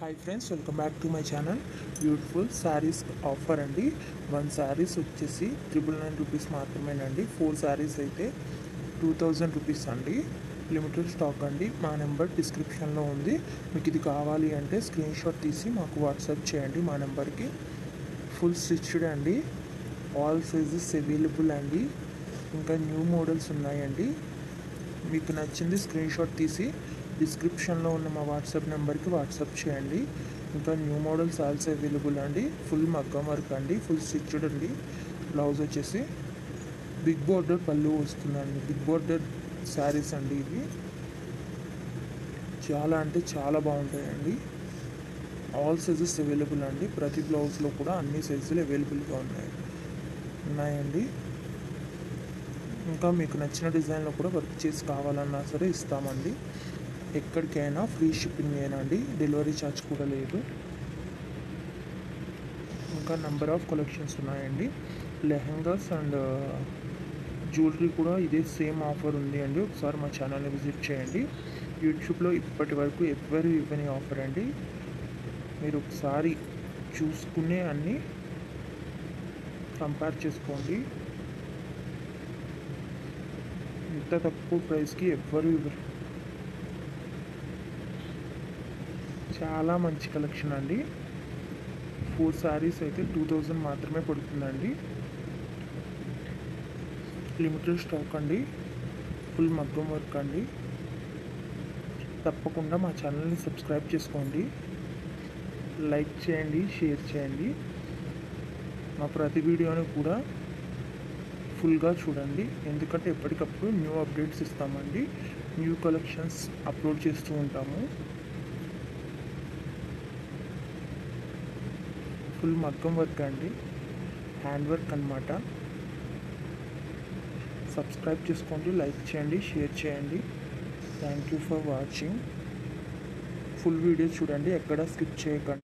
Hi friends, welcome back to my channel. Beautiful saris offer అండి. 1 శారీస్ వచ్చేసి 999 rupees మాత్రమేనండి. 4 శారీస్ అయితే 2000 రూపీస్ అండి. లిమిటెడ్ స్టాక్ అండి. మా నెంబర్ డిస్క్రిప్షన్లో ఉంది. మీకు ఇది కావాలి అంటే స్క్రీన్ షాట్ తీసి మాకు వాట్సాప్ చేయండి మా నెంబర్కి. ఫుల్ స్టిచ్డ్ అండి. ఆల్ సైజెస్ అవైలబుల్ అండి. ఇంకా న్యూ మోడల్స్ ఉన్నాయండి. మీకు నచ్చింది స్క్రీన్ షాట్ తీసి డిస్క్రిప్షన్లో ఉన్న మా వాట్సాప్ నెంబర్కి వాట్సాప్ చేయండి. ఇంకా న్యూ మోడల్స్ ఆల్సో అవైలబుల్ అండి. ఫుల్ మగ్గం వర్క్ అండి, ఫుల్ స్టిచ్డ్ అండి. బ్లౌజ్ వచ్చేసి బిగ్ బోర్డర్ పళ్ళు వస్తుందండి. బిగ్ బోర్డర్ శారీస్ అండి ఇవి. చాలా అంటే చాలా బాగుంటాయండి. ఆల్ సైజెస్ అవైలబుల్ అండి. ప్రతి బ్లౌజ్లో కూడా అన్ని సైజులు అవైలబుల్గా ఉన్నాయండి. ఇంకా మీకు నచ్చిన డిజైన్లో కూడా వర్క్ చేసి కావాలన్నా సరే ఇస్తామండి. ఎక్కడికైనా ఫ్రీ షిప్పింగ్ ఏనండి, డెలివరీ ఛార్జ్ కూడా లేదు. ఇంకా నెంబర్ ఆఫ్ కలెక్షన్స్ ఉన్నాయండి. లెహంగాస్ అండ్ జ్యువెలరీ కూడా ఇదే సేమ్ ఆఫర్ ఉంది అండి. ఒకసారి మా ఛానల్ని విజిట్ చేయండి. యూట్యూబ్లో ఇప్పటి వరకు ఎవ్వరు ఇవ్వని ఆఫర్ అండి. మీరు ఒకసారి చూసుకునే అన్నీ కంపేర్ చేసుకోండి. ఇంత తక్కువ ప్రైస్కి ఎవ్వరు ఇవ్వరు. చాలా మంచి కలెక్షన్ అండి. 4 శారీస్ అయితే 2000 మాత్రమే పడుతుందండి. లిమిటెడ్ స్టాక్ అండి. ఫుల్ మగ్గం వర్క్ అండి. తప్పకుండా మా ఛానల్ని సబ్స్క్రైబ్ చేసుకోండి, లైక్ చేయండి, షేర్ చేయండి. మా ప్రతి వీడియోని కూడా ఫుల్గా చూడండి, ఎందుకంటే ఎప్పటికప్పుడు న్యూ అప్డేట్స్ ఇస్తామండి. న్యూ కలెక్షన్స్ అప్లోడ్ చేస్తూ ఉంటాము. ఫుల్ మగ్గం వర్క్ అండి, హ్యాండ్ వర్క్ అన్నమాట. సబ్స్క్రైబ్ చేసుకోండి, లైక్ చేయండి, షేర్ చేయండి. Thank you for watching. Full video చూడండి, ఎక్కడ స్కిప్ చేయకండి.